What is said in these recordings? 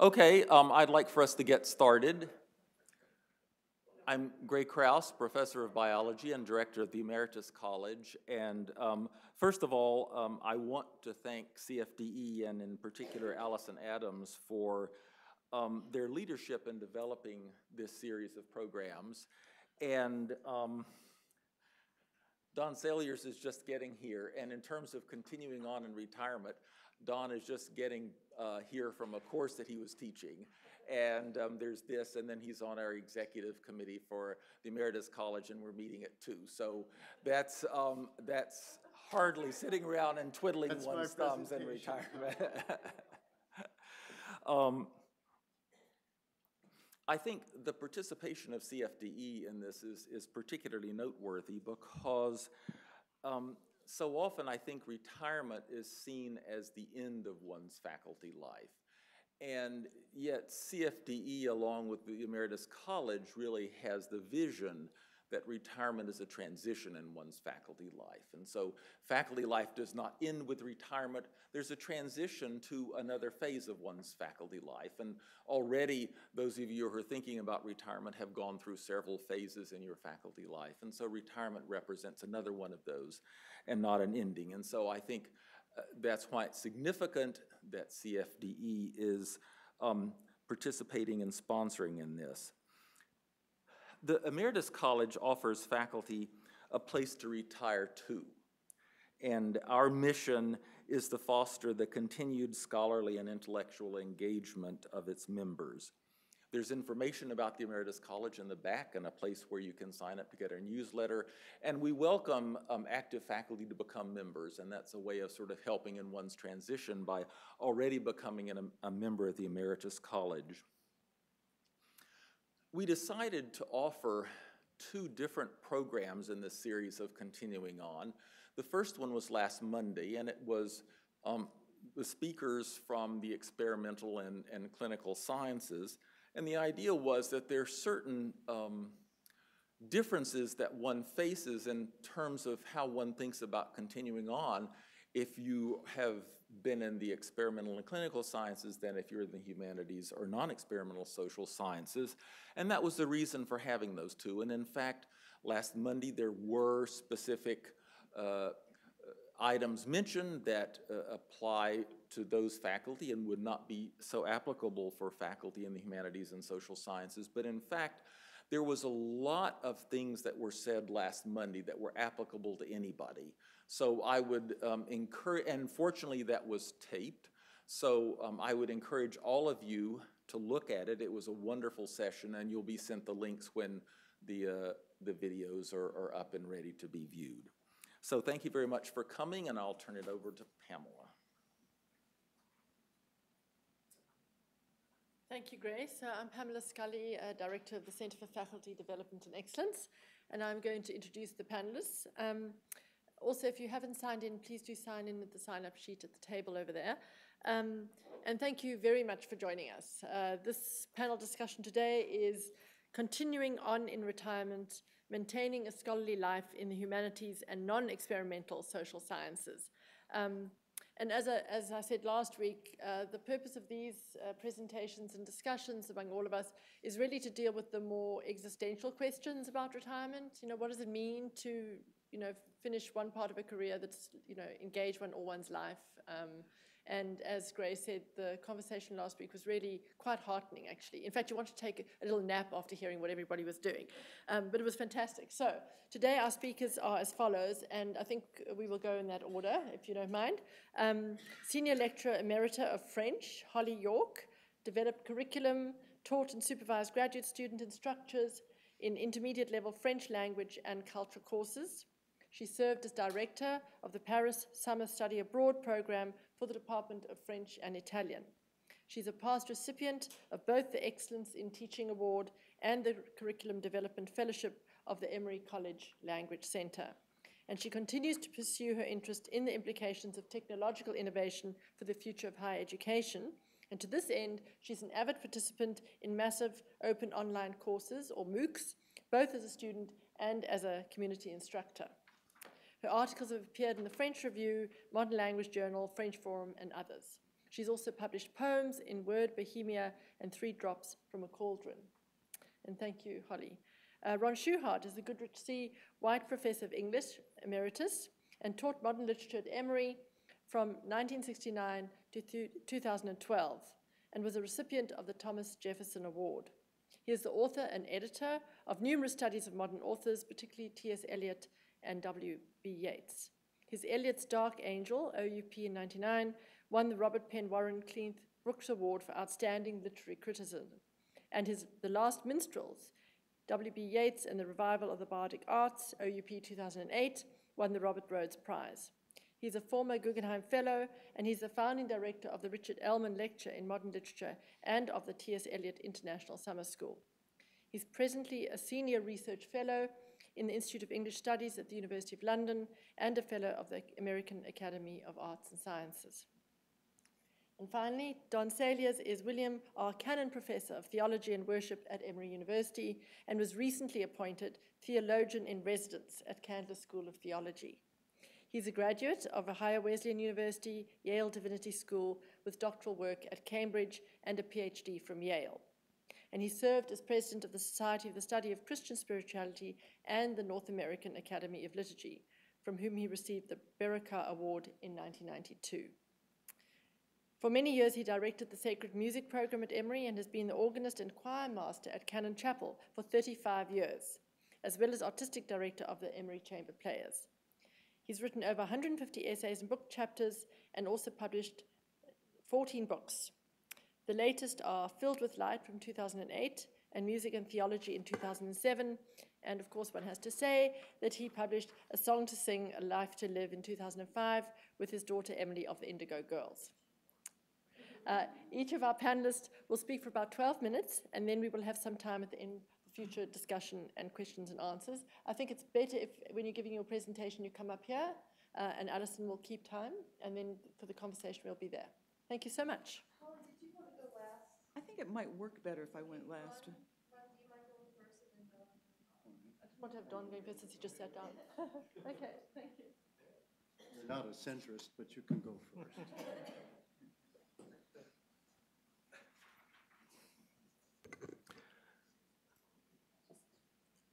Okay, I'd like for us to get started. I'm Gray Krause, Professor of Biology and Director of the Emeritus College. And first of all, I want to thank CFDE and in particular Allison Adams for their leadership in developing this series of programs. And Don Saliers is just getting here. And in terms of continuing on in retirement, Don is just getting here from a course that he was teaching. And there's this, and then he's on our executive committee for the Emeritus College, and we're meeting at 2. So that's hardly sitting around and twiddling one's thumbs in retirement. I think the participation of CFDE in this is particularly noteworthy because so often I think retirement is seen as the end of one's faculty life. And yet CFDE, along with the Emeritus College, really has the vision that retirement is a transition in one's faculty life. And so faculty life does not end with retirement. There's a transition to another phase of one's faculty life. And already those of you who are thinking about retirement have gone through several phases in your faculty life. And so retirement represents another one of those and not an ending. And so I think that's why it's significant that CFDE is participating and sponsoring in this. The Emeritus College offers faculty a place to retire to, and our mission is to foster the continued scholarly and intellectual engagement of its members. There's information about the Emeritus College in the back and a place where you can sign up to get our newsletter, and we welcome active faculty to become members, and that's a way of sort of helping in one's transition by already becoming a member of the Emeritus College. We decided to offer 2 different programs in this series of continuing on. The first one was last Monday, and it was the speakers from the experimental and clinical sciences. And the idea was that there are certain differences that one faces in terms of how one thinks about continuing on if you have been in the experimental and clinical sciences than if you're in the humanities or non-experimental social sciences. And that was the reason for having those 2. And in fact, last Monday there were specific items mentioned that apply to those faculty and would not be so applicable for faculty in the humanities and social sciences. But in fact, there was a lot of things that were said last Monday that were applicable to anybody. So I would encourage, and fortunately that was taped, so I would encourage all of you to look at it. It was a wonderful session, and you'll be sent the links when the videos are up and ready to be viewed. So thank you very much for coming, and I'll turn it over to Pamela. Thank you, Grace. I'm Pamela Scully, Director of the Center for Faculty Development and Excellence, and I'm going to introduce the panelists. Also, if you haven't signed in, please do sign in with the sign-up sheet at the table over there. And thank you very much for joining us. This panel discussion today is continuing on in retirement, maintaining a scholarly life in the humanities and non-experimental social sciences. And as I said last week, the purpose of these presentations and discussions among all of us is really to deal with the more existential questions about retirement. You know, what does it mean to, finish one part of a career that's, engaged one all one's life? And as Grace said, the conversation last week was really quite heartening, actually. In fact, you want to take a little nap after hearing what everybody was doing. But it was fantastic. So today our speakers are as follows, and I think we will go in that order, if you don't mind. Senior Lecturer Emerita of French, Holly York, developed curriculum, taught and supervised graduate student instructors in intermediate level French language and culture courses. She served as director of the Paris Summer Study Abroad program for the Department of French and Italian. She's a past recipient of both the Excellence in Teaching Award and the Curriculum Development Fellowship of the Emory College Language Center. And she continues to pursue her interest in the implications of technological innovation for the future of higher education. And to this end, she's an avid participant in massive open online courses, or MOOCs, both as a student and as a community instructor. Her articles have appeared in the French Review, Modern Language Journal, French Forum, and others. She's also published poems in Word Bohemia and 3 Drops from a Cauldron. And thank you, Holly. Ron Schuchard is the Goodrich C. White Professor of English, Emeritus, and taught modern literature at Emery from 1969 to 2012, and was a recipient of the Thomas Jefferson Award. He is the author and editor of numerous studies of modern authors, particularly T.S. Eliot and W.B. Yeats. His Eliot's Dark Angel, OUP in 1999, won the Robert Penn Warren Cleanth Brooks Award for Outstanding Literary Criticism. And his The Last Minstrels, W.B. Yeats and the Revival of the Bardic Arts, OUP 2008, won the Robert Rhodes Prize. He's a former Guggenheim Fellow, and he's the founding director of the Richard Ellman Lecture in Modern Literature and of the T.S. Eliot International Summer School. He's presently a senior research fellow in the Institute of English Studies at the University of London and a fellow of the American Academy of Arts and Sciences. And finally, Don Saliers is William R. Cannon Professor of Theology and Worship at Emory University and was recently appointed Theologian in Residence at Candler School of Theology. He's a graduate of Ohio Wesleyan University, Yale Divinity School, with doctoral work at Cambridge and a PhD from Yale. And he served as president of the Society of the Study of Christian Spirituality and the North American Academy of Liturgy, from whom he received the Beraka Award in 1992. For many years, he directed the Sacred Music program at Emory and has been the organist and choir master at Cannon Chapel for 35 years, as well as artistic director of the Emory Chamber Players. He's written over 150 essays and book chapters and also published 14 books. The latest are Filled with Light from 2008 and Music and Theology in 2007. And of course, one has to say that he published A Song to Sing, A Life to Live in 2005 with his daughter Emily of the Indigo Girls. Each of our panelists will speak for about 12 minutes, and then we will have some time at the end future discussion and questions and answers. I think it's better if, when you're giving your presentation, you come up here, and Alison will keep time, and then for the conversation, we'll be there. Thank you so much. Holly, did you want to go last? I think it might work better if I went last. Do you mind going first and then Don? I just want to have Don going first since he just sat down. Okay, thank you. You're not a centrist, but you can go first.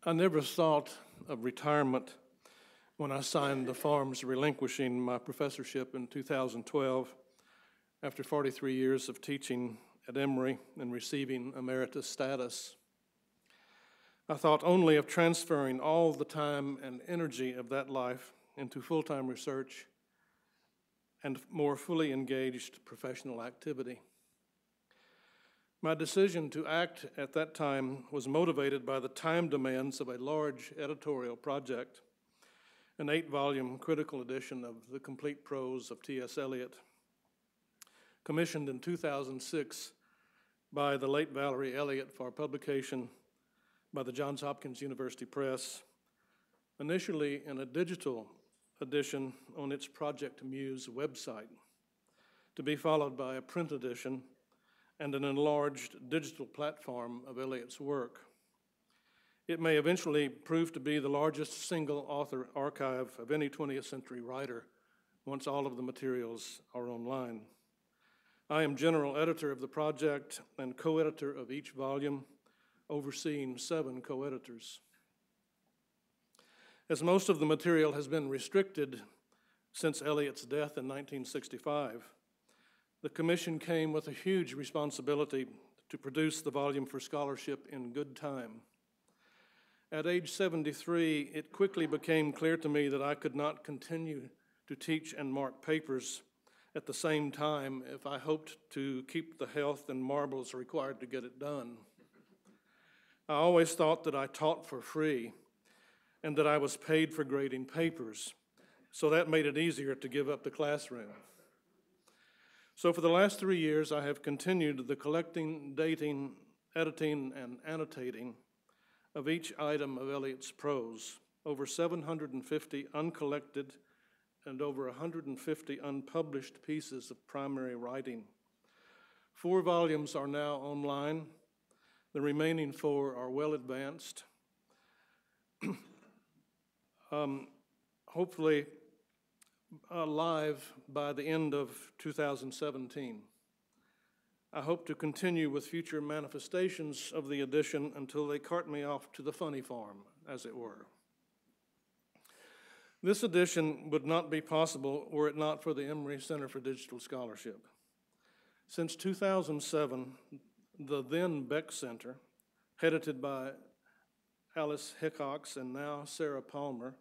I never thought of retirement when I signed the forms relinquishing my professorship in 2012 after 43 years of teaching at Emory and receiving Emeritus status. I thought only of transferring all the time and energy of that life into full-time research and more fully engaged professional activity. My decision to act at that time was motivated by the time demands of a large editorial project, an 8-volume critical edition of the complete prose of T.S. Eliot, commissioned in 2006 by the late Valerie Elliott for publication by the Johns Hopkins University Press, initially in a digital edition on its Project Muse website, to be followed by a print edition and an enlarged digital platform of Eliot's work. It may eventually prove to be the largest single author archive of any 20th century writer once all of the materials are online. I am general editor of the project and co-editor of each volume, overseeing 7 co-editors. As most of the material has been restricted since Eliot's death in 1965, the commission came with a huge responsibility to produce the volume for scholarship in good time. At age 73, it quickly became clear to me that I could not continue to teach and mark papers at the same time if I hoped to keep the health and marbles required to get it done. I always thought that I taught for free and that I was paid for grading papers, so that made it easier to give up the classroom. So for the last 3 years, I have continued the collecting, dating, editing, and annotating of each item of Eliot's prose, over 750 uncollected and over 150 unpublished pieces of primary writing. 4 volumes are now online. The remaining 4 are well advanced. Hopefully, live by the end of 2017. I hope to continue with future manifestations of the edition until they cart me off to the funny farm, as it were. This edition would not be possible were it not for the Emory Center for Digital Scholarship. Since 2007, the then Beck Center, headed by Alice Hickox and now Sarah Palmer,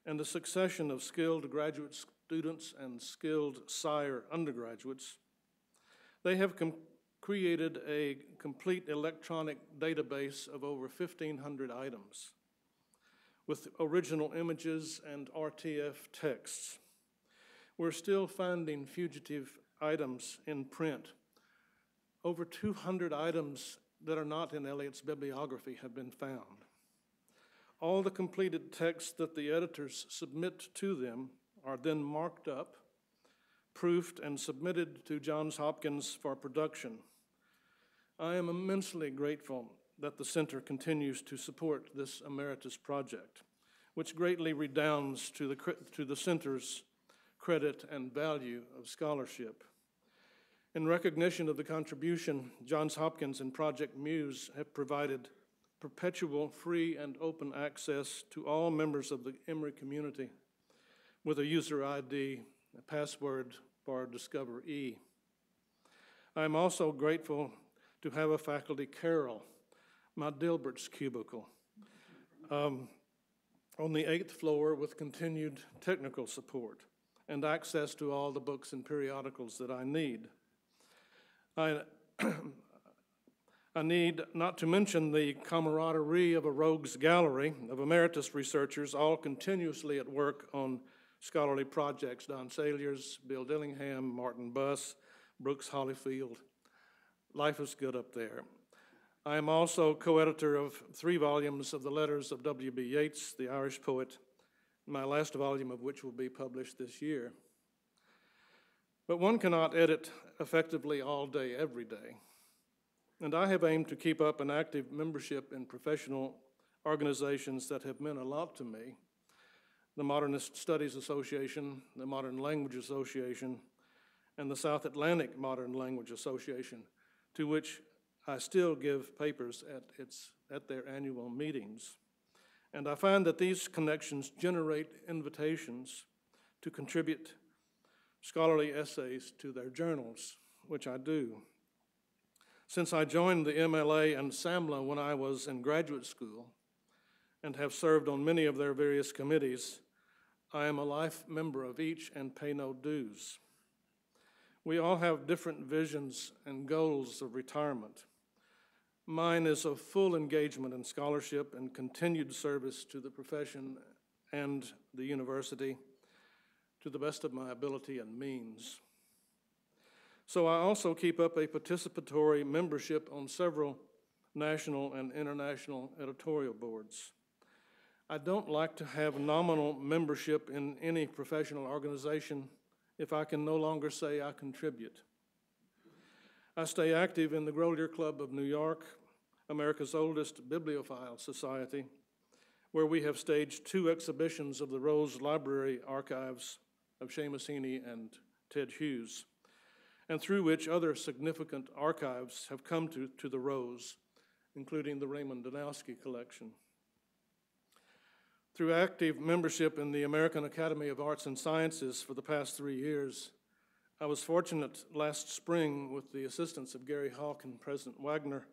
and a succession of skilled graduate students and skilled SIRE undergraduates, they have created a complete electronic database of over 1,500 items with original images and RTF texts. We're still finding fugitive items in print. Over 200 items that are not in Eliot's bibliography have been found. All the completed texts that the editors submit to them are then marked up, proofed, and submitted to Johns Hopkins for production. I am immensely grateful that the center continues to support this Emeritus project, which greatly redounds to the center's credit and value of scholarship. In recognition of the contribution, Johns Hopkins and Project Muse have provided perpetual, free, and open access to all members of the Emory community with a user ID, a password for Discover E. I am also grateful to have a faculty carol, my Dilbert's cubicle, on the 8th floor with continued technical support and access to all the books and periodicals that I need. I need not to mention the camaraderie of a rogues gallery of emeritus researchers, all continuously at work on scholarly projects: Don Saliers, Bill Dillingham, Martin Buss, Brooks Hollyfield. Life is good up there. I am also co-editor of 3 volumes of the letters of W.B. Yeats, the Irish poet, my last volume of which will be published this year. But one cannot edit effectively all day, every day. And I have aimed to keep up an active membership in professional organizations that have meant a lot to me: the Modernist Studies Association, the Modern Language Association, and the South Atlantic Modern Language Association, to which I still give papers at their annual meetings. And I find that these connections generate invitations to contribute scholarly essays to their journals, which I do. Since I joined the MLA and SAMLA when I was in graduate school and have served on many of their various committees, I am a life member of each and pay no dues. We all have different visions and goals of retirement. Mine is of full engagement in scholarship and continued service to the profession and the university to the best of my ability and means. So I also keep up a participatory membership on several national and international editorial boards. I don't like to have nominal membership in any professional organization if I can no longer say I contribute. I stay active in the Grolier Club of New York, America's oldest bibliophile society, where we have staged 2 exhibitions of the Rose Library archives of Seamus Heaney and Ted Hughes, and through which other significant archives have come to the Rose, including the Raymond Danowski collection. Through active membership in the American Academy of Arts and Sciences for the past 3 years, I was fortunate last spring, with the assistance of Gary Hawk and President Wagner,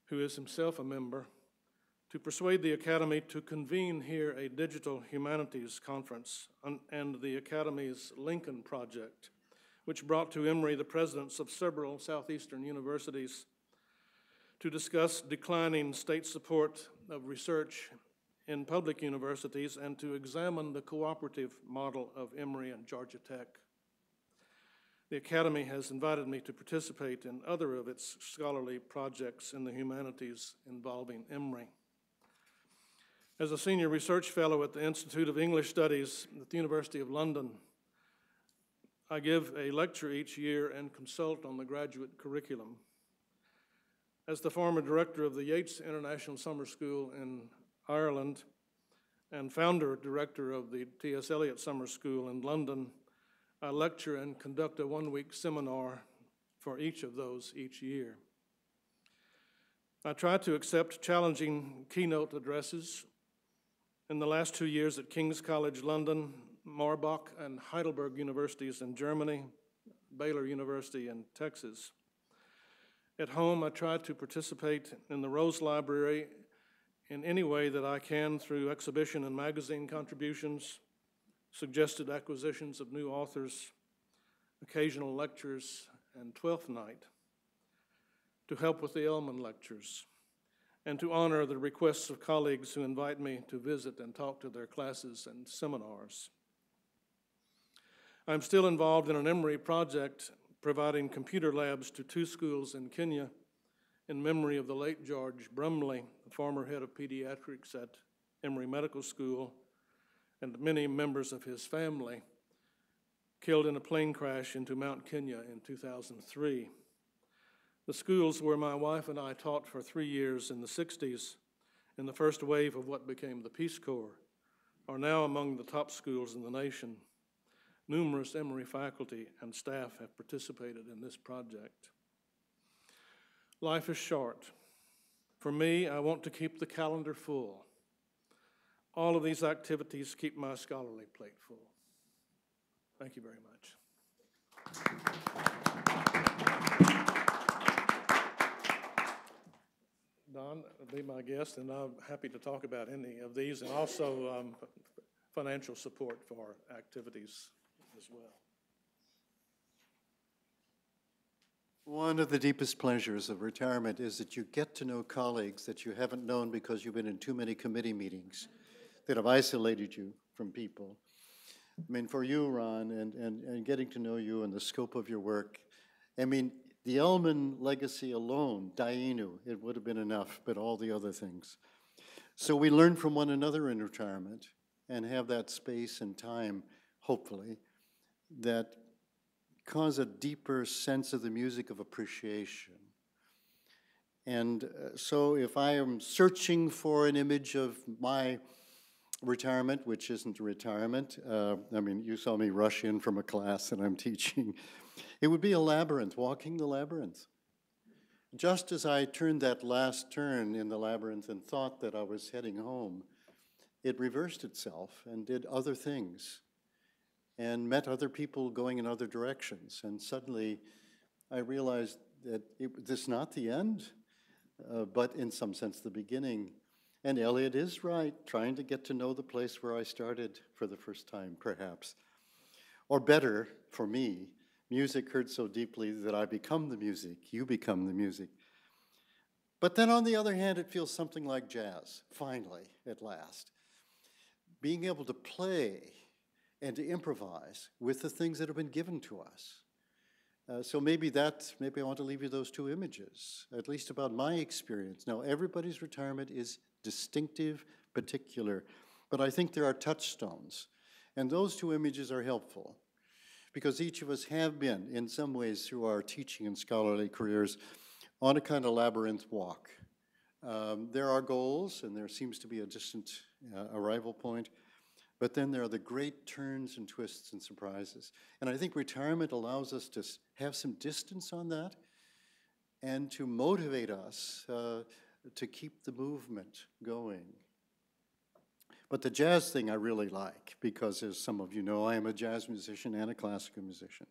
who is himself a member, to persuade the Academy to convene here a digital humanities conference and the Academy's Lincoln Project, which brought to Emory the presidents of several southeastern universities to discuss declining state support of research in public universities and to examine the cooperative model of Emory and Georgia Tech. The Academy has invited me to participate in other of its scholarly projects in the humanities involving Emory. As a senior research fellow at the Institute of English Studies at the University of London, I give a lecture each year and consult on the graduate curriculum. As the former director of the Yeats International Summer School in Ireland and founder-director of the T.S. Eliot Summer School in London, I lecture and conduct a one-week seminar for each of those each year. I try to accept challenging keynote addresses. In the last 2 years at King's College London, Marbach and Heidelberg Universities in Germany, Baylor University in Texas. At home, I try to participate in the Rose Library in any way that I can through exhibition and magazine contributions, suggested acquisitions of new authors, occasional lectures, and Twelfth Night, to help with the Elman lectures, and to honor the requests of colleagues who invite me to visit and talk to their classes and seminars. I'm still involved in an Emery project providing computer labs to 2 schools in Kenya in memory of the late George Brumley, the former head of pediatrics at Emory Medical School, and many members of his family, killed in a plane crash into Mount Kenya in 2003. The schools where my wife and I taught for 3 years in the 60s, in the first wave of what became the Peace Corps, are now among the top schools in the nation. Numerous Emory faculty and staff have participated in this project. Life is short. For me, I want to keep the calendar full. All of these activities keep my scholarly plate full. Thank you very much. Don, be my guest, and I'm happy to talk about any of these, and also financial support for activities as well. One of the deepest pleasures of retirement is that you get to know colleagues that you haven't known because you've been in too many committee meetings that have isolated you from people. I mean, for you, Ron, and getting to know you and the scope of your work, I mean, the Elman legacy alone, Dainu, it would have been enough, but all the other things. So we learn from one another in retirement and have that space and time, hopefully, that cause a deeper sense of the music of appreciation. And so if I am searching for an image of my retirement, which isn't retirement, I mean, you saw me rush in from a class that I'm teaching, it would be a labyrinth, walking the labyrinth. Just as I turned that last turn in the labyrinth and thought that I was heading home, it reversed itself and did other things and met other people going in other directions. And suddenly I realized that this is not the end, but in some sense the beginning. And Eliot is right, trying to get to know the place where I started for the first time, perhaps. Or better, for me, music hurt so deeply that I become the music, you become the music. But then on the other hand, it feels something like jazz, finally, at last. Being able to play and to improvise with the things that have been given to us. So maybe I want to leave you those 2 images, at least about my experience. Now, everybody's retirement is distinctive, particular, but I think there are touchstones. And those 2 images are helpful because each of us have been, in some ways, through our teaching and scholarly careers, on a kind of labyrinth walk. There are goals, and there seems to be a distant arrival point, but then there are the great turns and twists and surprises. And I think retirement allows us to have some distance on that and to motivate us to keep the movement going. But the jazz thing I really like because, as some of you know, I am a jazz musician and a classical musician.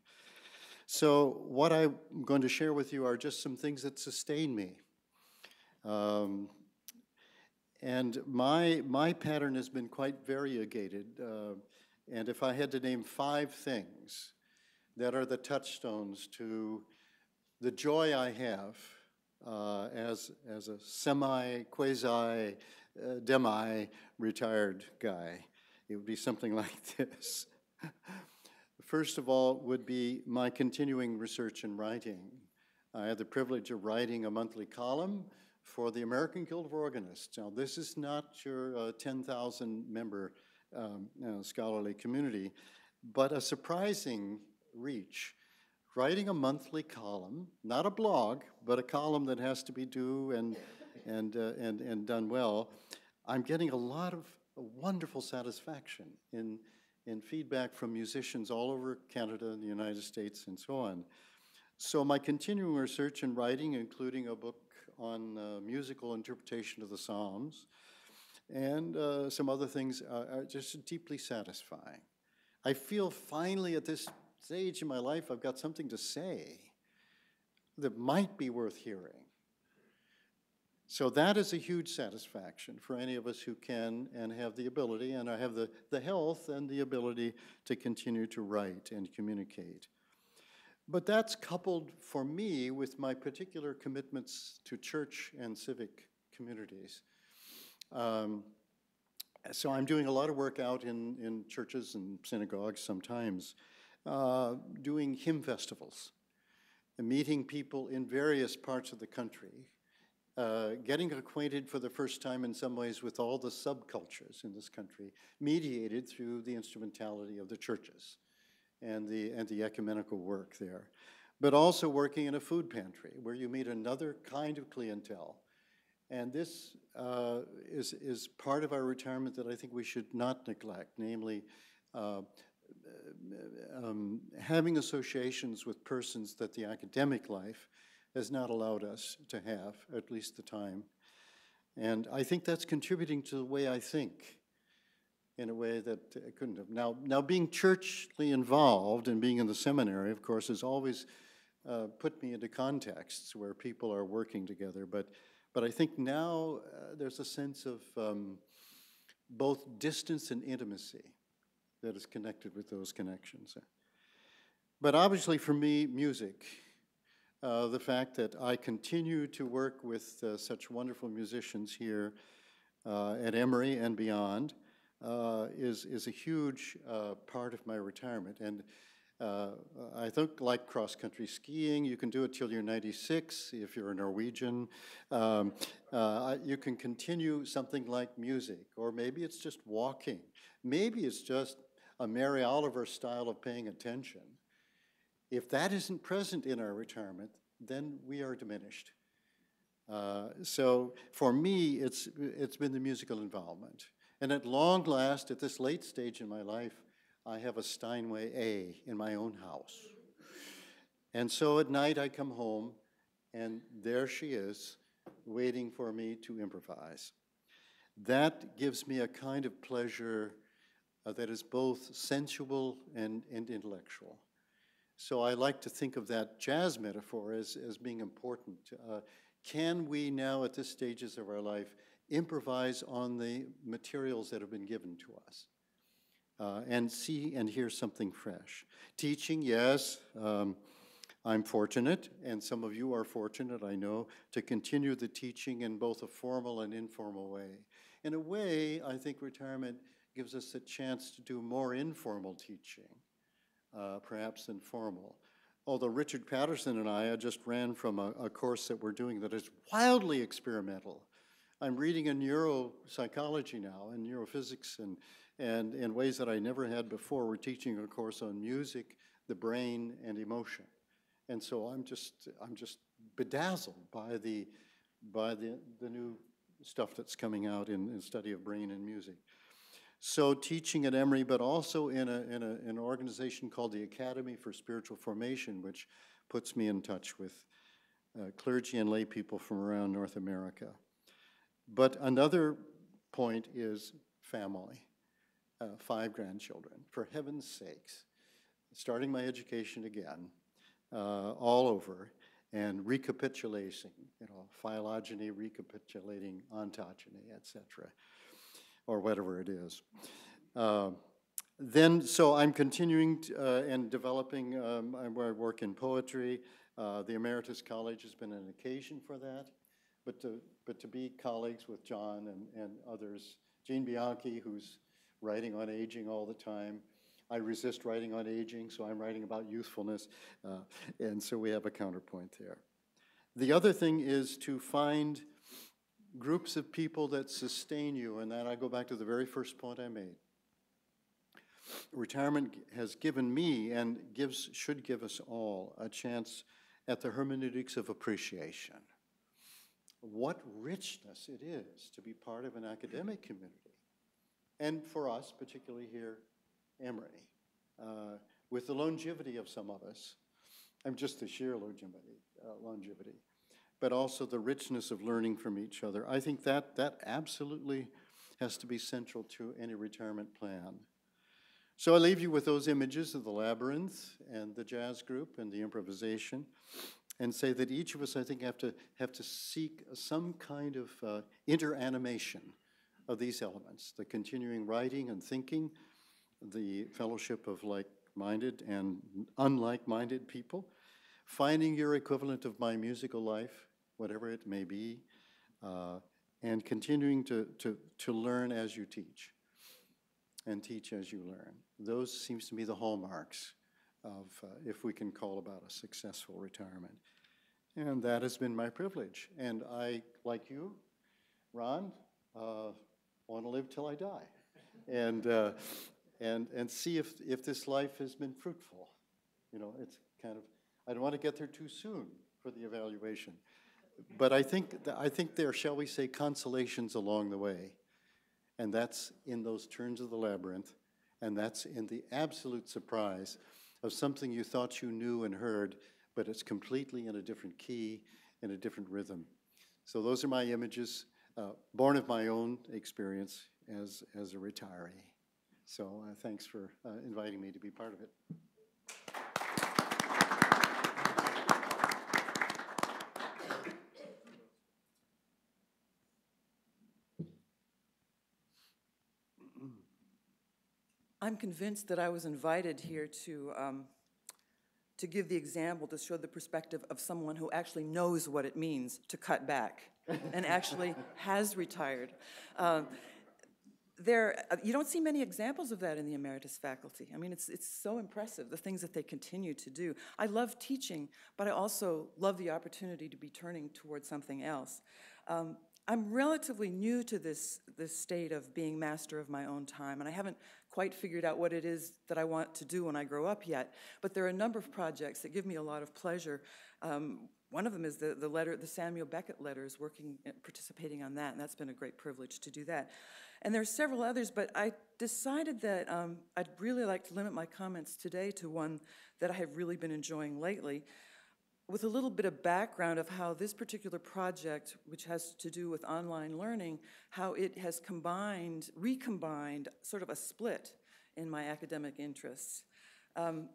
So what I'm going to share with you are just some things that sustain me. And my pattern has been quite variegated. And if I had to name 5 things that are the touchstones to the joy I have as a quasi, demi-retired guy, it would be something like this. First of all would be my continuing research and writing. I had the privilege of writing a monthly column for the American Guild of Organists. Now, this is not your 10,000-member scholarly community, but a surprising reach. Writing a monthly column, not a blog, but a column that has to be due and done well. I'm getting a lot of a wonderful satisfaction in feedback from musicians all over Canada and the United States and so on. So my continuing research and writing, including a book on musical interpretation of the Psalms, and some other things are just deeply satisfying. I feel finally at this stage in my life I've got something to say that might be worth hearing. So that is a huge satisfaction for any of us who can and have the ability, and I have the health and the ability to continue to write and communicate. But that's coupled for me with my particular commitments to church and civic communities. So I'm doing a lot of work out in churches and synagogues sometimes, doing hymn festivals, and meeting people in various parts of the country, getting acquainted for the first time in some ways with all the subcultures in this country, mediated through the instrumentality of the churches and the ecumenical work there. But also working in a food pantry where you meet another kind of clientele. And this is part of our retirement that I think we should not neglect, namely having associations with persons that the academic life has not allowed us to have, at least the time. And I think that's contributing to the way I think in a way that I couldn't have. Now being churchly involved and being in the seminary, of course, has always put me into contexts where people are working together. But I think now there's a sense of both distance and intimacy that is connected with those connections. But obviously for me, music, the fact that I continue to work with such wonderful musicians here at Emery and beyond is a huge part of my retirement. And I think, like cross-country skiing, you can do it till you're 96 if you're a Norwegian. You can continue something like music, or maybe it's just walking. Maybe it's just a Mary Oliver style of paying attention. If that isn't present in our retirement, then we are diminished. So for me, it's been the musical involvement. And at long last, at this late stage in my life, I have a Steinway A in my own house. And so at night I come home, and there she is, waiting for me to improvise. That gives me a kind of pleasure that is both sensual and intellectual. So I like to think of that jazz metaphor as being important. Can we now, at this stages of our life, improvise on the materials that have been given to us? And see and hear something fresh. Teaching, yes, I'm fortunate, and some of you are fortunate, I know, to continue the teaching in both a formal and informal way. In a way, I think retirement gives us a chance to do more informal teaching, perhaps than formal. Although Richard Patterson and I just ran from a course that we're doing that is wildly experimental. I'm reading in neuropsychology now, and neurophysics, and in ways that I never had before. We're teaching a course on music, the brain, and emotion. And so I'm just bedazzled by the new stuff that's coming out in study of brain and music. So teaching at Emory, but also in an organization called the Academy for Spiritual Formation, which puts me in touch with clergy and lay people from around North America. But another point is family. 5 grandchildren, for heaven's sakes. Starting my education again, all over, and recapitulating, phylogeny, recapitulating ontogeny, etc., or whatever it is. So I'm continuing and developing, I work in poetry. The Emeritus College has been an occasion for that, but to be colleagues with John and others, Jean Bianchi, who's writing on aging all the time. I resist writing on aging, so I'm writing about youthfulness, and so we have a counterpoint there. The other thing is to find groups of people that sustain you, and that I go back to the very first point I made. Retirement has given me, and should give us all, a chance at the hermeneutics of appreciation. What richness it is to be part of an academic community. and for us, particularly here, Emory, with the longevity of some of us, I'm just the sheer longevity, but also the richness of learning from each other. I think that absolutely has to be central to any retirement plan. So I leave you with those images of the labyrinth and the jazz group and the improvisation, and say that each of us, I think, have to seek some kind of interanimation of these elements, the continuing writing and thinking, the fellowship of like-minded and unlike-minded people, finding your equivalent of my musical life, whatever it may be, and continuing to learn as you teach and teach as you learn. Those seems to be the hallmarks of, if we can call about a successful retirement. And that has been my privilege. And I, like you, Ron, want to live till I die. And see if this life has been fruitful. You know, it's kind of, I don't want to get there too soon for the evaluation. But I think there, shall we say, consolations along the way. And that's in those turns of the labyrinth, and that's in the absolute surprise of something you thought you knew and heard, but it's completely in a different key, in a different rhythm. So those are my images, born of my own experience as a retiree. So thanks for inviting me to be part of it. I'm convinced that I was invited here to give the example, to show the perspective of someone who actually knows what it means to cut back and actually has retired. You don't see many examples of that in the Emeritus faculty. I mean, it's so impressive, the things that they continue to do. I love teaching, but I also love the opportunity to be turning towards something else. I'm relatively new to this state of being master of my own time, and I haven't quite figured out what it is that I want to do when I grow up yet, but there are a number of projects that give me a lot of pleasure. One of them is the Samuel Beckett letters, participating on that, and that's been a great privilege to do that. And there are several others, but I decided that I'd really like to limit my comments today to one that I have really been enjoying lately, with a little bit of background of how this particular project, which has to do with online learning, how it has recombined sort of a split in my academic interests. And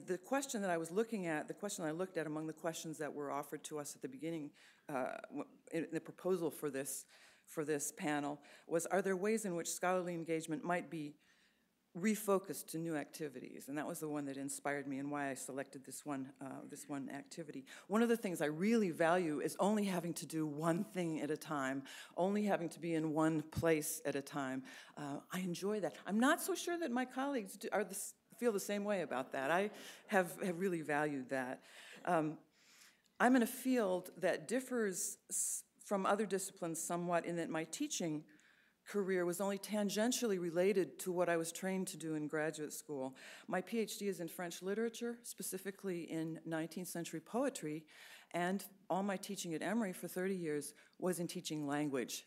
the question that I was looking at, the question I looked at among the questions that were offered to us at the beginning, in the proposal for this panel, was, are there ways in which scholarly engagement might be refocused to new activities? And that was the one that inspired me and why I selected this one activity. One of the things I really value is only having to do one thing at a time, only having to be in one place at a time. I enjoy that. I'm not so sure that my colleagues feel the same way about that. I have really valued that. I'm in a field that differs from other disciplines somewhat in that my teaching career was only tangentially related to what I was trained to do in graduate school. My PhD is in French literature, specifically in 19th century poetry, and all my teaching at Emory for 30 years was in teaching language,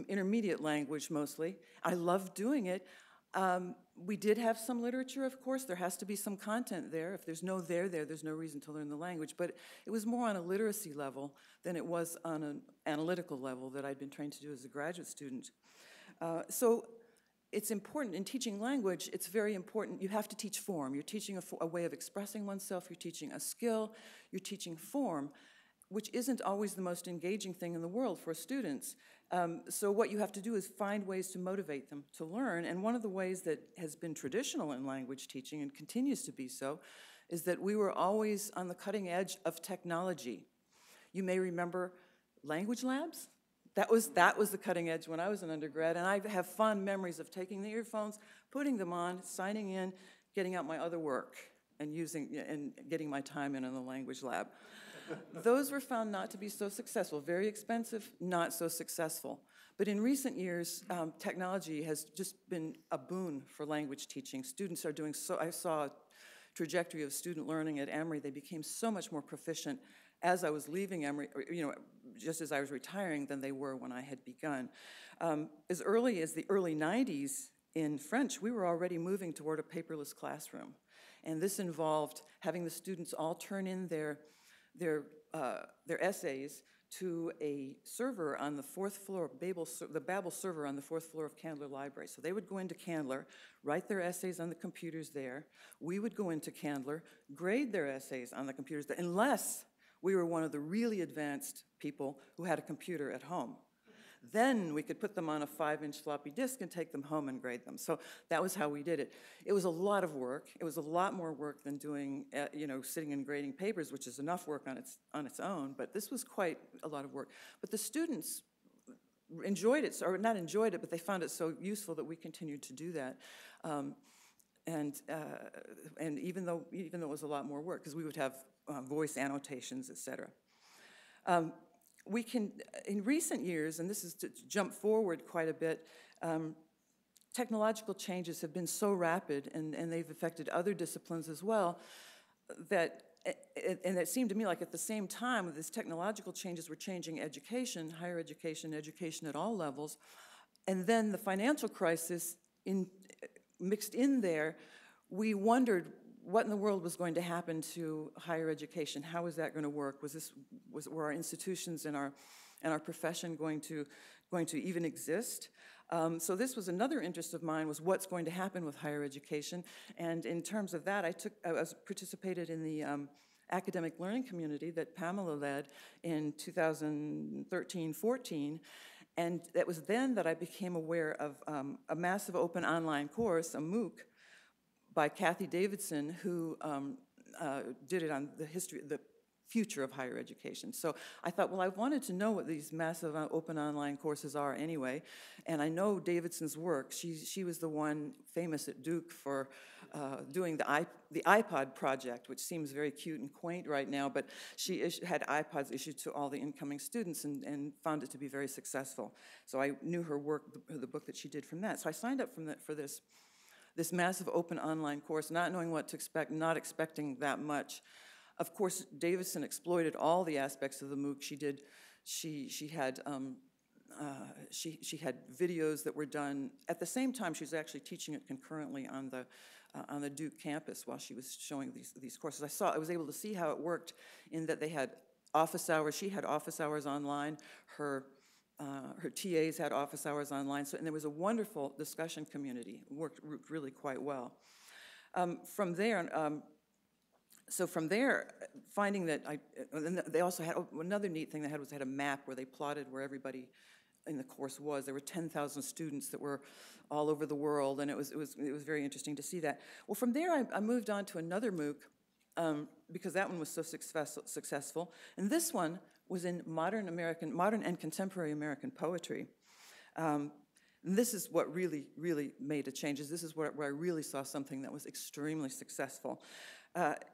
intermediate language mostly. I loved doing it. We did have some literature, of course. There has to be some content there. If there's no there's no reason to learn the language. But it was more on a literacy level than it was on an analytical level that I'd been trained to do as a graduate student. So it's important. In teaching language, it's very important. You have to teach form. You're teaching a way of expressing oneself. You're teaching a skill. You're teaching form, which isn't always the most engaging thing in the world for students. So what you have to do is find ways to motivate them to learn. And one of the ways that has been traditional in language teaching and continues to be so is that we were always on the cutting edge of technology. You may remember language labs. That was the cutting edge when I was an undergrad, and I have fond memories of taking the earphones, putting them on, signing in, getting out my other work, and getting my time in the language lab. Those were found not to be so successful, very expensive, not so successful. But in recent years, technology has just been a boon for language teaching. Students are doing so. I saw a trajectory of student learning at Emory. They became so much more proficient as I was leaving Emory, just as I was retiring than they were when I had begun. As early as the early 90s in French, we were already moving toward a paperless classroom. And this involved having the students all turn in their essays to a server on the fourth floor, the Babel server on the fourth floor of Candler Library. So they would go into Candler, write their essays on the computers there. We would go into Candler, grade their essays on the computers there, unless we were one of the really advanced people who had a computer at home. Then we could put them on a 5-inch floppy disk and take them home and grade them. So that was how we did it. It was a lot of work. It was a lot more work than doing, sitting and grading papers, which is enough work on its own. But this was quite a lot of work. But the students enjoyed it, or not enjoyed it, but they found it so useful that we continued to do that. And even though it was a lot more work, because we would have voice annotations, et cetera. We can, in recent years, and this is to jump forward quite a bit, technological changes have been so rapid, and they've affected other disciplines as well, that, and it seemed to me like at the same time these technological changes were changing education, higher education, education at all levels, and then the financial crisis mixed in there, we wondered what in the world was going to happen to higher education? How was that going to work? Were our institutions and our profession going to even exist? So this was another interest of mine, was what's going to happen with higher education. And in terms of that, I participated in the academic learning community that Pamela led in 2013-14. And it was then that I became aware of a massive open online course, a MOOC, by Kathy Davidson, who did it on the future of higher education. So I thought, well, I wanted to know what these massive open online courses are anyway, and I know Davidson's work. She was the one famous at Duke for doing the iPod project, which seems very cute and quaint right now, but she had iPods issued to all the incoming students and found it to be very successful. So I knew her work, the book that she did from that. So I signed up for this massive open online course, not knowing what to expect, not expecting that much. Of course, Davidson exploited all the aspects of the MOOC. She had videos that were done at the same time. She was actually teaching it concurrently on the Duke campus while she was showing these courses. I was able to see how it worked in that they had office hours. She had office hours online. Her TAs had office hours online, and there was a wonderful discussion community. It worked really quite well. From there, finding that and they also had another neat thing they had a map where they plotted where everybody in the course was. There were 10,000 students that were all over the world, and it was very interesting to see that. Well, from there I moved on to another MOOC because that one was so successful, and this one was in modern and contemporary American poetry. And this is what really, really made a change. This is where I really saw something that was extremely successful.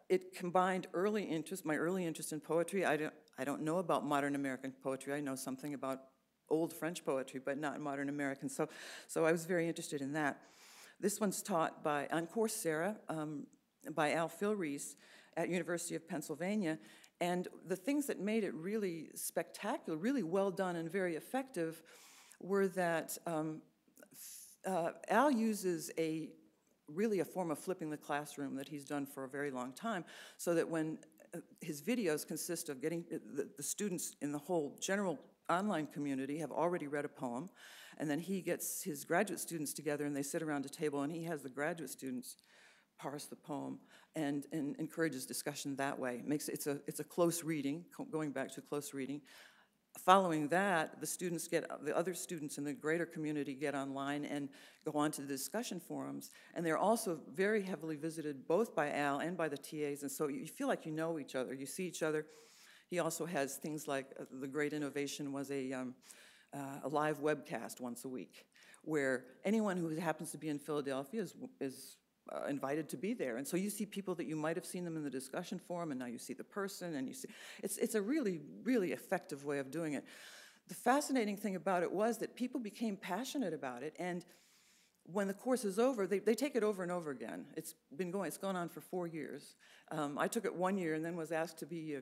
It combined my early interest in poetry. I don't know about modern American poetry. I know something about old French poetry, but not modern American. So I was very interested in that. This one's taught on Coursera by Al Filreis at University of Pennsylvania. And the things that made it really spectacular, really well done and very effective were that Al uses really a form of flipping the classroom that he's done for a very long time, so that when his videos consist of getting the students in the whole general online community have already read a poem, and then he gets his graduate students together and they sit around a table and he has the graduate students parse the poem and encourages discussion that way. It's a close reading, going back to close reading. Following that, the other students in the greater community get online and go on to the discussion forums, and they're also very heavily visited both by Al and by the TAs, and so you feel like you know each other, you see each other. He also has things like the great innovation was a live webcast once a week, where anyone who happens to be in Philadelphia is invited to be there. And so you see people that you might have seen them in the discussion forum, and now you see the person, and you see, it's a really, really effective way of doing it. The fascinating thing about it was that people became passionate about it, and when the course is over, they take it over and over again. It's gone on for 4 years. I took it 1 year and then was asked to be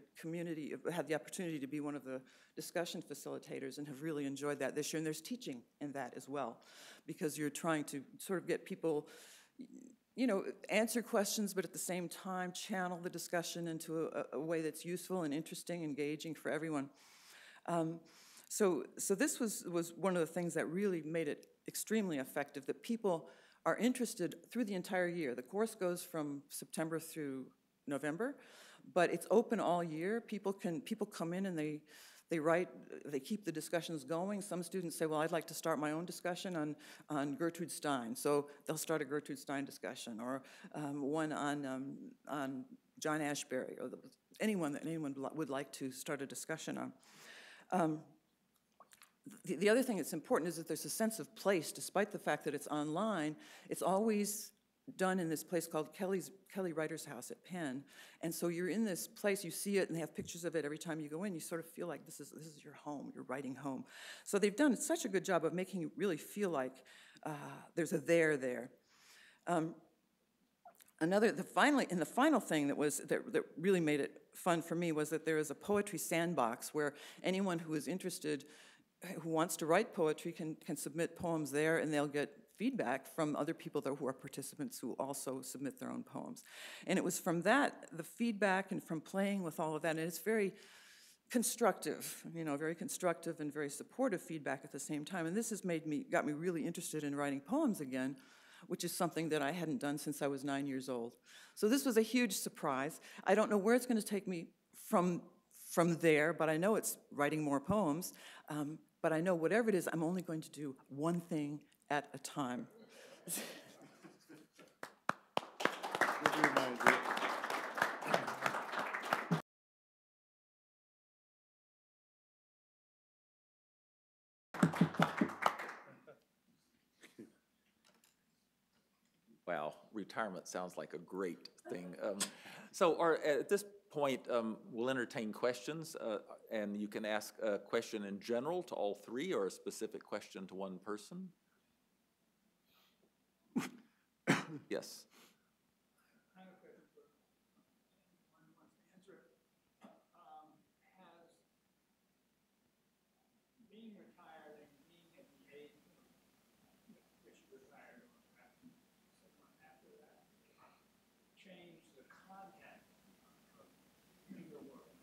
had the opportunity to be one of the discussion facilitators and have really enjoyed that this year. And there's teaching in that as well, because you're trying to sort of get people, answer questions, but at the same time channel the discussion into a way that's useful and interesting, engaging for everyone. So this was one of the things that really made it extremely effective, that people are interested through the entire year. The course goes from September through November, but it's open all year. People come in and they write, they keep the discussions going. Some students say, well, I'd like to start my own discussion on Gertrude Stein. So they'll start a Gertrude Stein discussion, or one on John Ashbery, or anyone that anyone would like to start a discussion on. The other thing that's important is that there's a sense of place, despite the fact that it's online. It's always done in this place called Kelly Writer's House at Penn. And so you're in this place, you see it, and they have pictures of it every time you go in. You sort of feel like this is your home, your writing home. So they've done such a good job of making you really feel like there's a there. The final thing that really made it fun for me was that there is a poetry sandbox where anyone who is interested, who wants to write poetry, can submit poems there, and they'll get feedback from other people who are participants who also submit their own poems. And it was from that, the feedback, and from playing with all of that, and it's very constructive, very constructive and very supportive feedback at the same time. And this has got me really interested in writing poems again, which is something that I hadn't done since I was 9 years old. So this was a huge surprise. I don't know where it's going to take me from there, but I know it's writing more poems. But I know whatever it is, I'm only going to do one thing at a time. Wow, retirement sounds like a great thing. At this point, we'll entertain questions, and you can ask a question in general to all three, or a specific question to one person. Yes. I have a question for anyone who wants to answer it. Has being retired and being at the age of which you retired, or perhaps someone after that, changed the content of your work,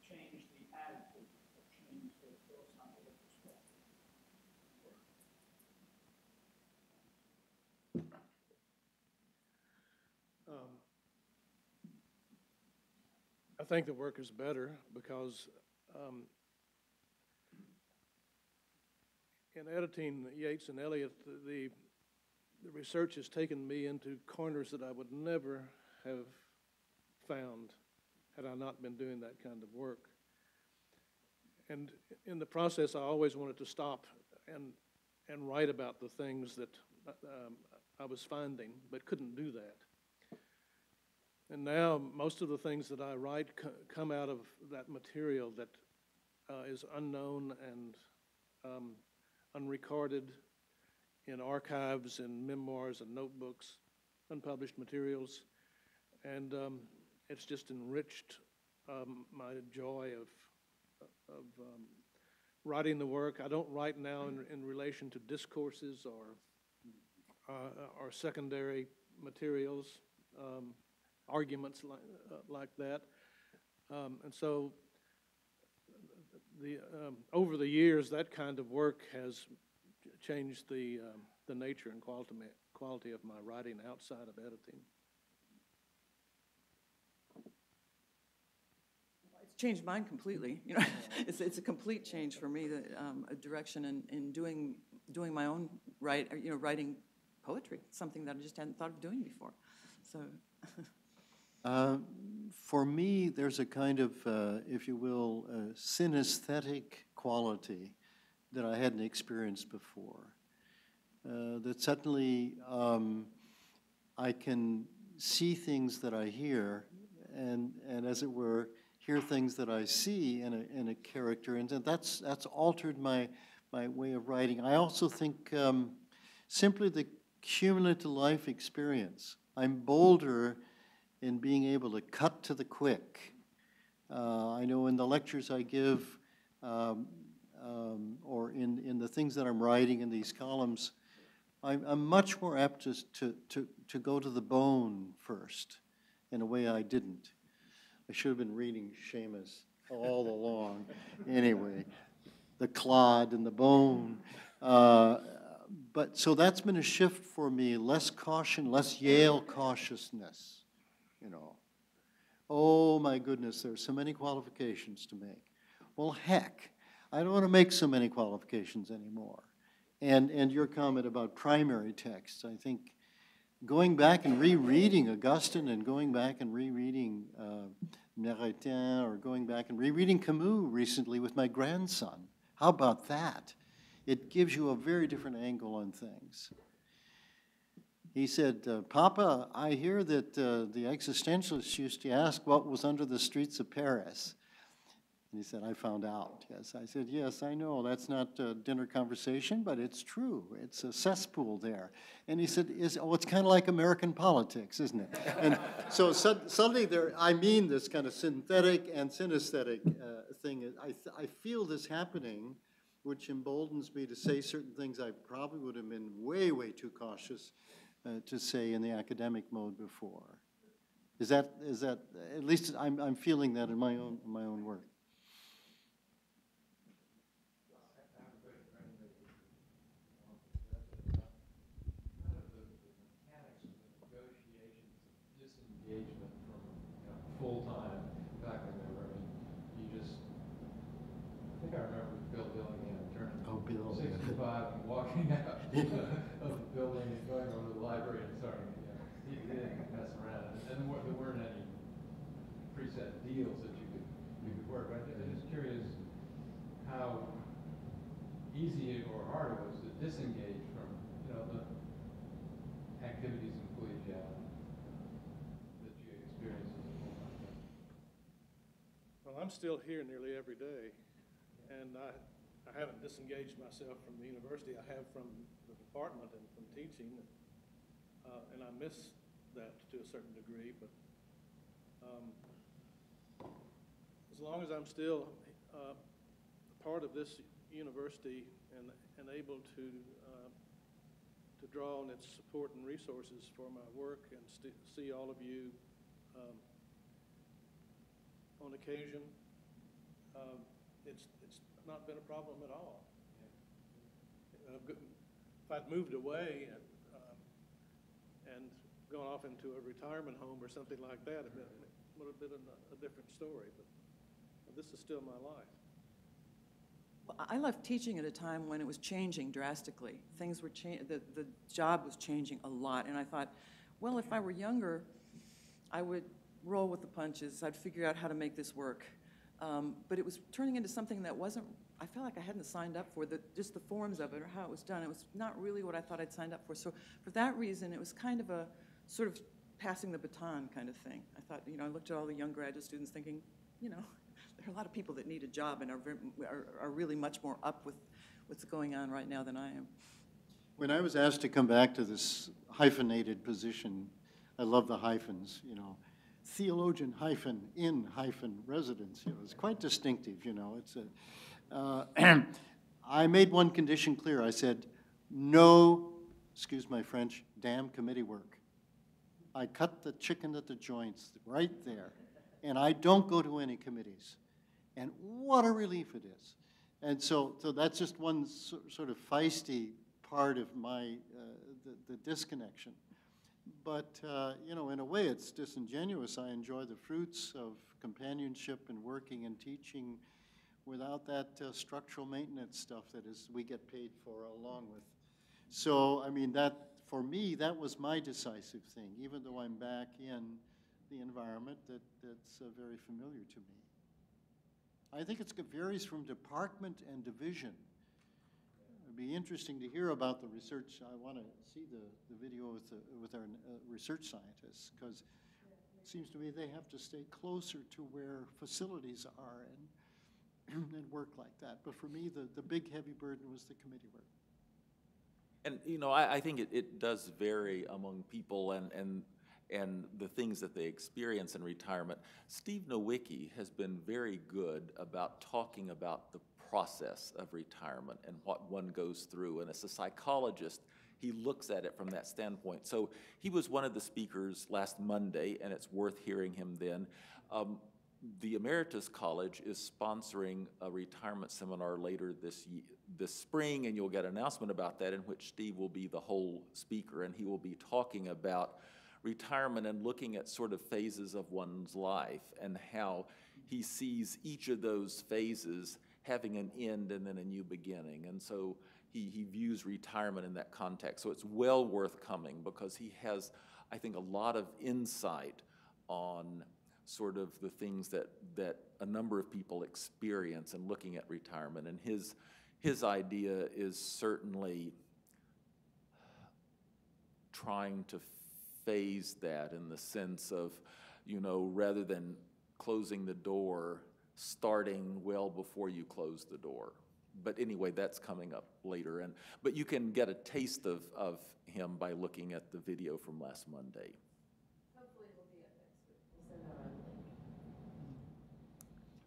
changed the attitude, or changed the philosophical perspective? I think the work is better because in editing Yeats and Eliot, the research has taken me into corners that I would never have found had I not been doing that kind of work. And in the process, I always wanted to stop and write about the things that I was finding, but couldn't do that. And now most of the things that I write come out of that material that is unknown and unrecorded in archives and memoirs and notebooks, unpublished materials. And it's just enriched my joy of writing the work. I don't write now in relation to discourses or secondary materials. Arguments like that, and so over the years, that kind of work has changed the nature and quality of my writing outside of editing. It's changed mine completely. It's a complete change for me. A direction in doing my own writing poetry, something that I just hadn't thought of doing before. So. For me, there's a kind of, if you will, synesthetic quality that I hadn't experienced before. That suddenly I can see things that I hear, and as it were, hear things that I see in a character, and that's altered my way of writing. I also think simply the cumulative life experience. I'm bolder in being able to cut to the quick. I know in the lectures I give, or in the things that I'm writing in these columns, I'm much more apt to go to the bone first in a way I didn't. I should have been reading Seamus all along. Anyway, the clod and the bone. But so that's been a shift for me, less caution, less Yale cautiousness, you know. Oh my goodness, there's so many qualifications to make. Well, heck, I don't want to make so many qualifications anymore. And your comment about primary texts, I think going back and rereading Augustine and going back and rereading Emerita or going back and rereading Camus recently with my grandson, how about that? It gives you a very different angle on things. He said, Papa, I hear that the existentialists used to ask what was under the streets of Paris. And he said, I found out. Yes, I said, yes, I know. That's not a dinner conversation, but it's true. It's a cesspool there. And he said, it's kind of like American politics, isn't it? And so suddenly I mean this kind of synthetic and synesthetic thing. I feel this happening, which emboldens me to say certain things I probably would have been way, way too cautious to say in the academic mode before. Is that at least I'm feeling that in my own work. Full-time faculty member. I mean, I think I remember Bill Dillingham turning 65 and walking out of the building and going over to the library and starting, he didn't mess around. And there weren't any preset deals that you could work. But I'm just curious how easy or hard it was to disengage from, the activities in collegiality that you experienced. Well, I'm still here nearly every day, and I haven't disengaged myself from the university. I have from the department and from teaching, and I miss that to a certain degree, but as long as I'm still part of this university and able to draw on its support and resources for my work and see all of you on occasion, it's not been a problem at all. If I'd moved away and gone off into a retirement home or something like that, it would have been a different story, but this is still my life. Well, I left teaching at a time when it was changing drastically. Things were the job was changing a lot, and I thought, well, if I were younger, I would roll with the punches. I'd figure out how to make this work. But it was turning into something that wasn't, I felt like I hadn't signed up for, just the forms of it or how it was done. It was not really what I thought I'd signed up for. So for that reason, it was kind of a sort of passing the baton kind of thing. I thought, I looked at all the young graduate students thinking, there are a lot of people that need a job and are really much more up with what's going on right now than I am. When I was asked to come back to this hyphenated position, I love the hyphens, theologian hyphen in hyphen residence. It's quite distinctive. It's I made one condition clear. I said, no, excuse my French, damn committee work. I cut the chicken at the joints right there, and I don't go to any committees. And what a relief it is. And so that's just one sort of feisty part of my the disconnection. But, in a way, it's disingenuous. I enjoy the fruits of companionship and working and teaching without that structural maintenance stuff that we get paid for along with. So, for me, that was my decisive thing, even though I'm back in the environment that's very familiar to me. I think it varies from department and division. It'd be interesting to hear about the research. I want to see the video with our research scientists, because it seems to me they have to stay closer to where facilities are and work like that. But for me, the big heavy burden was the committee work. And, you know, I think it does vary among people and the things that they experience in retirement. Steve Nowicki has been very good about talking about the process of retirement and what one goes through. And as a psychologist, he looks at it from that standpoint. So he was one of the speakers last Monday, and it's worth hearing him then. The Emeritus College is sponsoring a retirement seminar later this spring, and you'll get an announcement about that, in which Steve will be the whole speaker, and he will be talking about retirement and looking at sort of phases of one's life and how he sees each of those phases having an end and then a new beginning. And so he views retirement in that context. So it's well worth coming, because he has, I think, a lot of insight on sort of the things that a number of people experience in looking at retirement. And his idea is certainly trying to phase that in the sense of, you know, rather than closing the door, starting well before you close the door. But anyway, that's coming up later. But you can get a taste of him by looking at the video from last Monday. Hopefully it'll be up next week. We'll send out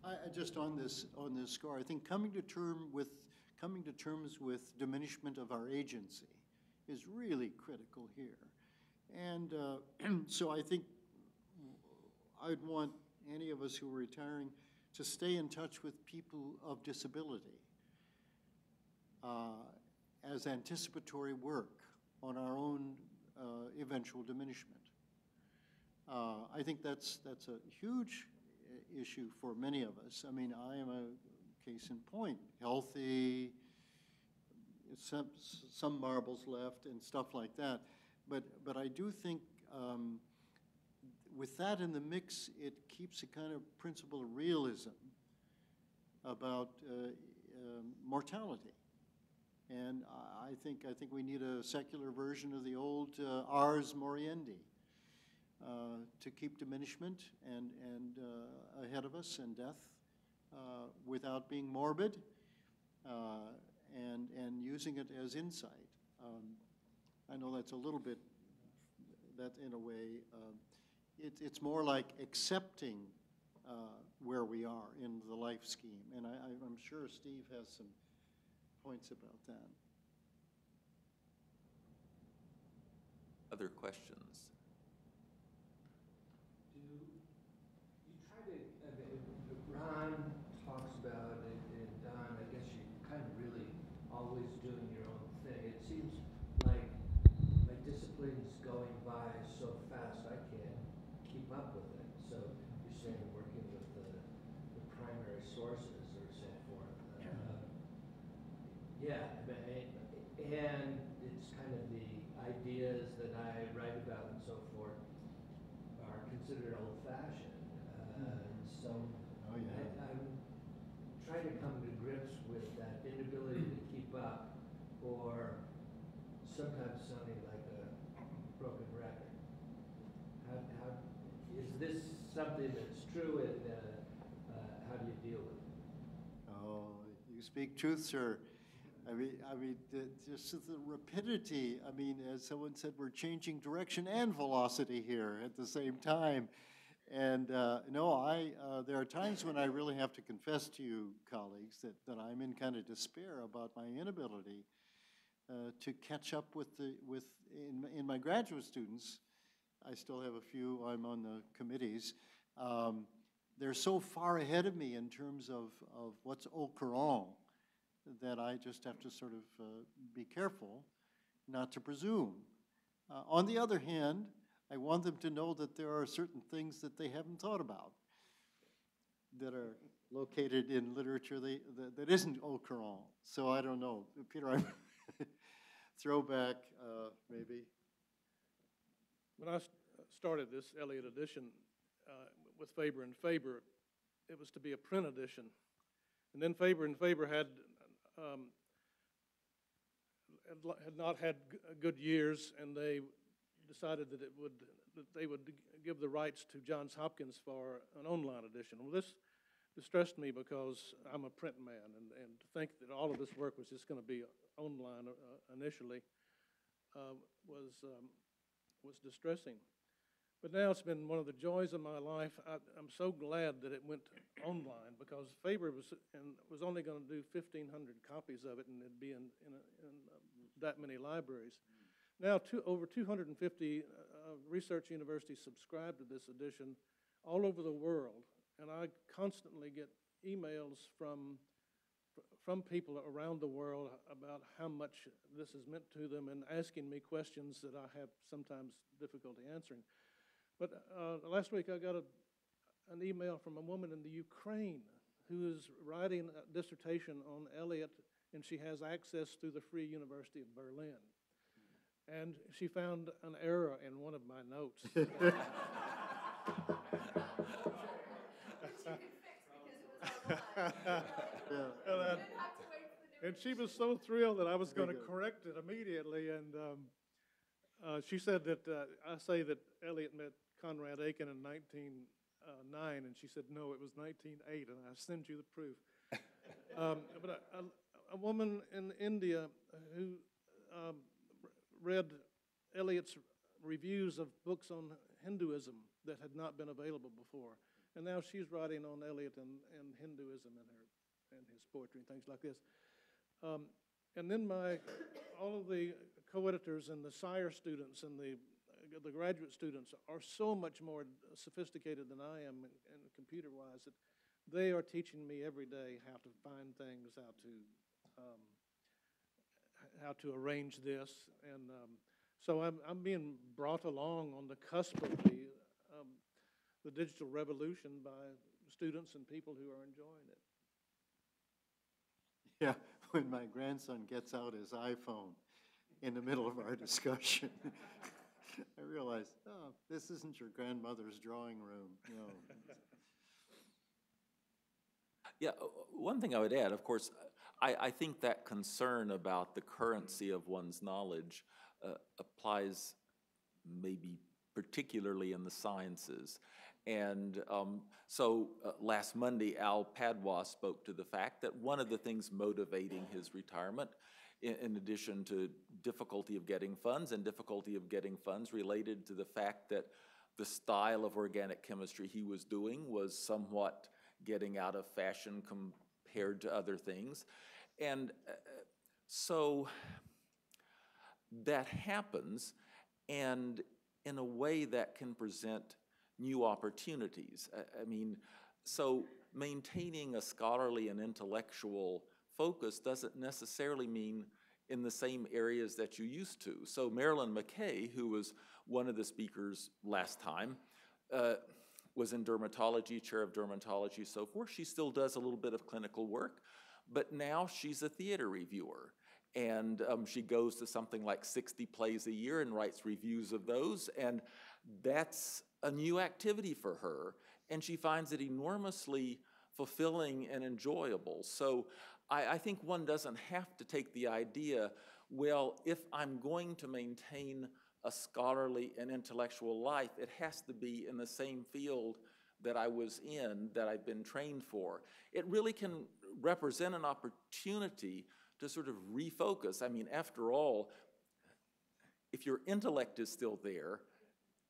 a link. I just on this score, I think coming to terms with diminishment of our agency is really critical here. And so I think I'd want any of us who are retiring to stay in touch with people of disability as anticipatory work on our own eventual diminishment. I think that's a huge issue for many of us. I mean, I am a case in point, healthy, some marbles left and stuff like that. But I do think with that in the mix, it keeps a kind of principle of realism about mortality. And I think we need a secular version of the old ars moriendi to keep diminishment and ahead of us and death without being morbid and using it as insight. I know that's a little bit, that in a way, it's more like accepting where we are in the life scheme. And I'm sure Steve has some points about that. Other questions? Do you try to, Ron talks about it, and Don, I guess you're kind of really always doing your own thing. It seems like my discipline's going by so fast I can't keep up with it. So you're saying working with the primary sources or so forth. Yeah, and it's kind of the ideas that I write about and so forth are considered old-fashioned. So Oh, yeah. I'm trying to come to grips with that inability to keep up, or sometimes sounding like a broken record. How is this something that's true, and how do you deal with it? Oh, you speak truth, sir. I mean, just the rapidity. I mean, as someone said, we're changing direction and velocity here at the same time. And no, there are times when I really have to confess to you, colleagues, that I'm in kind of despair about my inability to catch up in my graduate students. I still have a few. I'm on the committees. They're so far ahead of me in terms of what's au courant that I just have to sort of be careful not to presume. On the other hand, I want them to know that there are certain things that they haven't thought about that are located in literature that isn't au courant. So I don't know. Peter, I'm throwback, maybe. When I started this Eliot edition with Faber and Faber, it was to be a print edition. And then Faber and Faber had not had good years, and they decided that they would give the rights to Johns Hopkins for an online edition. Well, this distressed me because I'm a print man, and to think that all of this work was just going to be online initially was distressing. But now it's been one of the joys of my life. I'm so glad that it went online, because Faber was only going to do 1,500 copies of it, and it'd be in that many libraries. Now over 250 research universities subscribe to this edition all over the world, and I constantly get emails from people around the world about how much this has meant to them and asking me questions that I have sometimes difficulty answering. But last week I got an email from a woman in the Ukraine who is writing a dissertation on Eliot, and she has access through the Free University of Berlin. And she found an error in one of my notes. And she was so thrilled that I was going to correct it immediately. And she said that I say that Eliot met Conrad Aiken in 1909, and she said, no, it was 1908, and I send you the proof. But a woman in India who read Eliot's reviews of books on Hinduism that had not been available before, and now she's writing on Eliot and Hinduism and his poetry and things like this. And then all of the co-editors and the Saliers students and the graduate students are so much more sophisticated than I am and computer-wise that they are teaching me every day how to find things, how to arrange this, and so I'm being brought along on the cusp of the digital revolution by students and people who are enjoying it. Yeah, when my grandson gets out his iPhone in the middle of our discussion, I realize, oh, this isn't your grandmother's drawing room. No. Yeah, one thing I would add, of course, I think that concern about the currency of one's knowledge applies maybe particularly in the sciences. And so last Monday, Al Padua spoke to the fact that one of the things motivating his retirement, in addition to difficulty of getting funds and difficulty of getting funds related to the fact that the style of organic chemistry he was doing was somewhat getting out of fashion compared to other things. And so that happens, and in a way that can present new opportunities. I mean, so maintaining a scholarly and intellectual focus doesn't necessarily mean in the same areas that you used to. So Marilyn McKay, who was one of the speakers last time, was in dermatology, chair of dermatology, so forth. She still does a little bit of clinical work, but now she's a theater reviewer. And she goes to something like 60 plays a year and writes reviews of those, and that's a new activity for her, and she finds it enormously fulfilling and enjoyable. So I think one doesn't have to take the idea, well, if I'm going to maintain a scholarly and intellectual life, it has to be in the same field that I was in, that I've been trained for. It really can represent an opportunity to sort of refocus. I mean, after all, if your intellect is still there,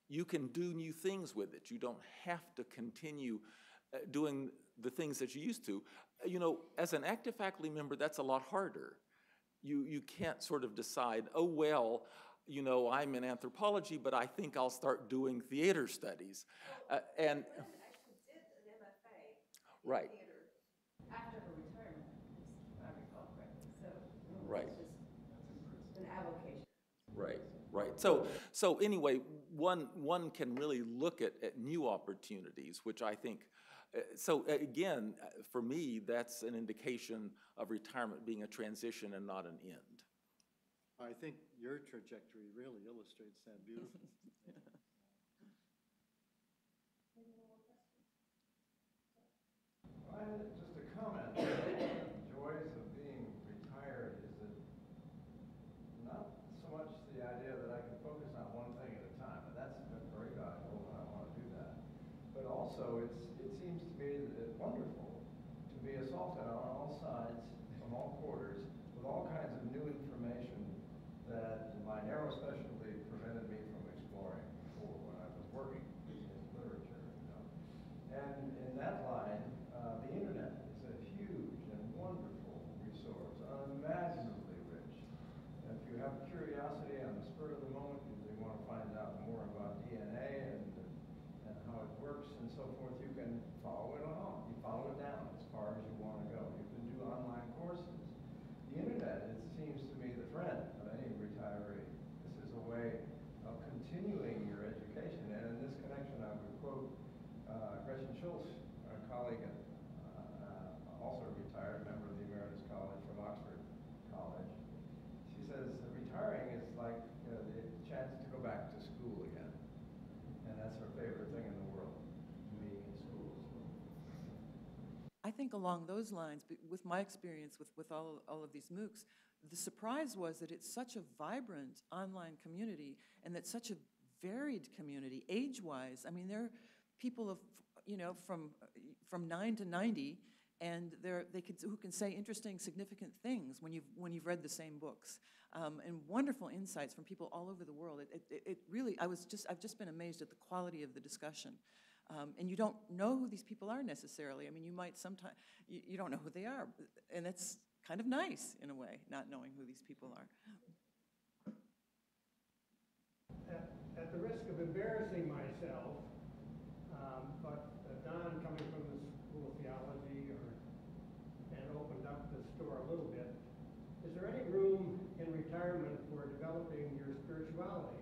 you can do new things with it. You don't have to continue doing the things that you used to. You know, as an active faculty member, that's a lot harder. You can't sort of decide, oh, well, you know, I'm in anthropology, but I think I'll start doing theater studies. And actually did an MFA in right. theater after her retirement, if I recall correctly. So right. It's just an avocation. Right, right. So anyway, one can really look at new opportunities, which I think, so again, for me, that's an indication of retirement being a transition and not an end. I think your trajectory really illustrates that beautifully. Well, just a comment. The joys of being retired is that not so much the idea that I can focus on one thing at a time, and that's been very valuable, and I want to do that. But also, it seems to me wonderful to be assaulted on all sides, from all quarters, with all kinds of new information that my narrow specialty prevented me from exploring before when I was working in literature. You know? And in that line, the internet is a huge and wonderful resource, unimaginably rich. And if you have curiosity on the spur of the moment, you want to find out more about DNA and how it works and so forth, you can follow it along. You follow it down as far as you want to go. You can do online courses. The internet, it seems to me, the friend of any retiree. This is a way of continuing your education. And in this connection, I would quote Gretchen Schultz, a colleague, also a retired member of the Emeritus College from Oxford College. She says, retiring is like the chance to go back to school again. And that's her favorite thing in the world, being in school. I think along those lines, with my experience with all of these MOOCs, the surprise was that it's such a vibrant online community and that such a varied community, age-wise. I mean, there are people of, you know, from 9 to 90, and who can say interesting, significant things when you've read the same books, and wonderful insights from people all over the world. It really, I've just been amazed at the quality of the discussion. And you don't know who these people are necessarily. I mean, you might sometimes, you don't know who they are, and it's kind of nice in a way, not knowing who these people are. At the risk of embarrassing myself, but Don, coming from the School of Theology, and opened up the store a little bit, is there any room in retirement for developing your spirituality?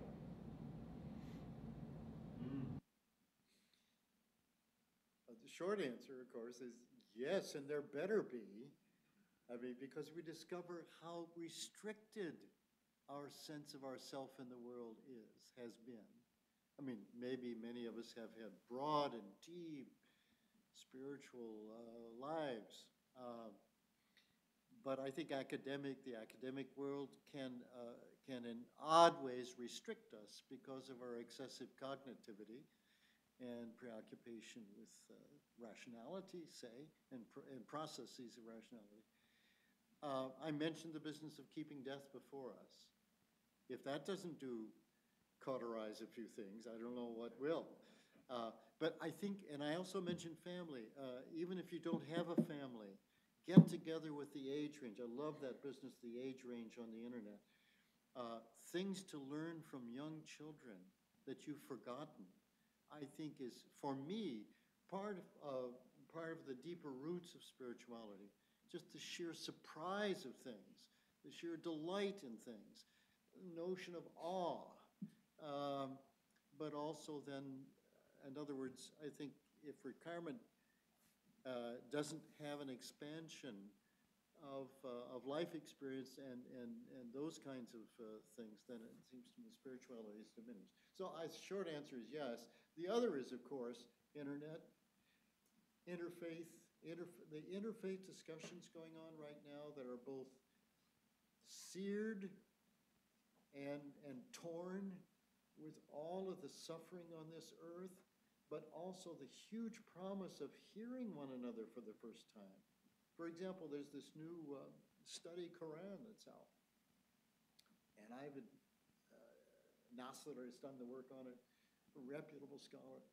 The short answer, of course, is yes, and there better be. I mean, because we discover how restricted our sense of ourself in the world has been. I mean, maybe many of us have had broad and deep spiritual lives, but I think the academic world can in odd ways restrict us because of our excessive cognitivity and preoccupation with rationality, say, and processes of rationality. I mentioned the business of keeping death before us. If that doesn't cauterize a few things, I don't know what will. But I think, and I also mentioned family. Even if you don't have a family, get together with the age range. I love that business, the age range on the internet. Things to learn from young children that you've forgotten, I think is, for me, part of the deeper roots of spirituality. Just the sheer surprise of things, the sheer delight in things, the notion of awe. But also then, in other words, I think if retirement doesn't have an expansion of life experience and those kinds of things, then it seems to me spirituality is diminished. So short answer is yes. The other is, of course, internet, interfaith, the interfaith discussions going on right now that are both seared and torn with all of the suffering on this earth, but also the huge promise of hearing one another for the first time. For example, there's this new study Quran that's out. And Nasser has done the work on it, a reputable scholar.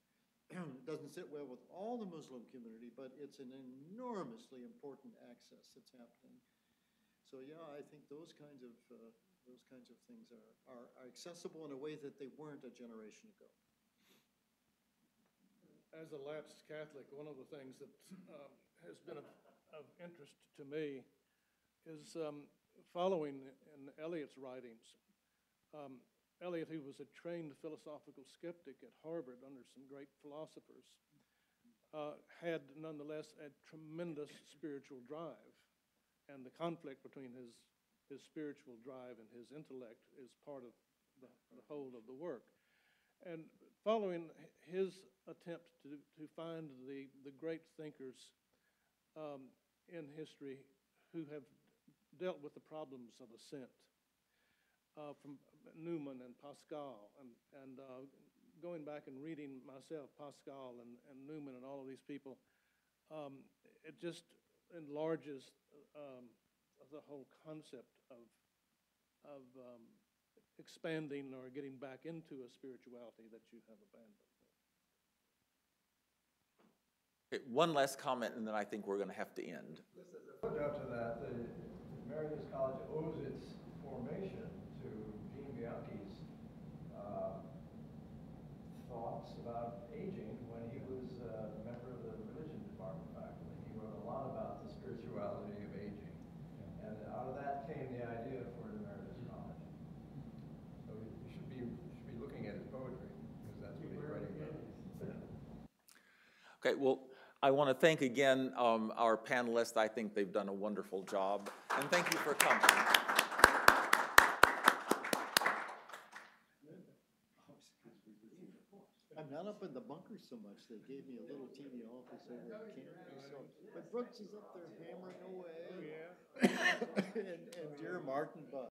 It doesn't sit well with all the Muslim community, but it's an enormously important access that's happening. So yeah, I think those kinds of things are accessible in a way that they weren't a generation ago. As a lapsed Catholic, one of the things that has been of interest to me is following in Eliot's writings. Eliot, who was a trained philosophical skeptic at Harvard under some great philosophers, had nonetheless a tremendous spiritual drive. And the conflict between his spiritual drive and his intellect is part of the whole of the work. And following his attempt to find the great thinkers in history who have dealt with the problems of assent, from Newman and Pascal, and going back and reading myself Pascal and Newman and all of these people, it just enlarges the whole concept of expanding or getting back into a spirituality that you have abandoned. Okay, one last comment, and then I think we're going to have to end. Just as a footnote to that, the Emeritus College owes its formation to Gene Bianchi's thoughts about aging when he was a member of the religion department faculty. He wrote a lot about the spirituality of aging. And out of that came the idea for an Emeritus College. So you should be looking at his poetry, because that's what he's writing about. Okay, well, I want to thank again our panelists. I think they've done a wonderful job. And thank you for coming. I'm not up in the bunker so much. They gave me a little teeny office over in Canada. So, but Brooks is up there hammering away. Oh, yeah. and dear Martin Buck.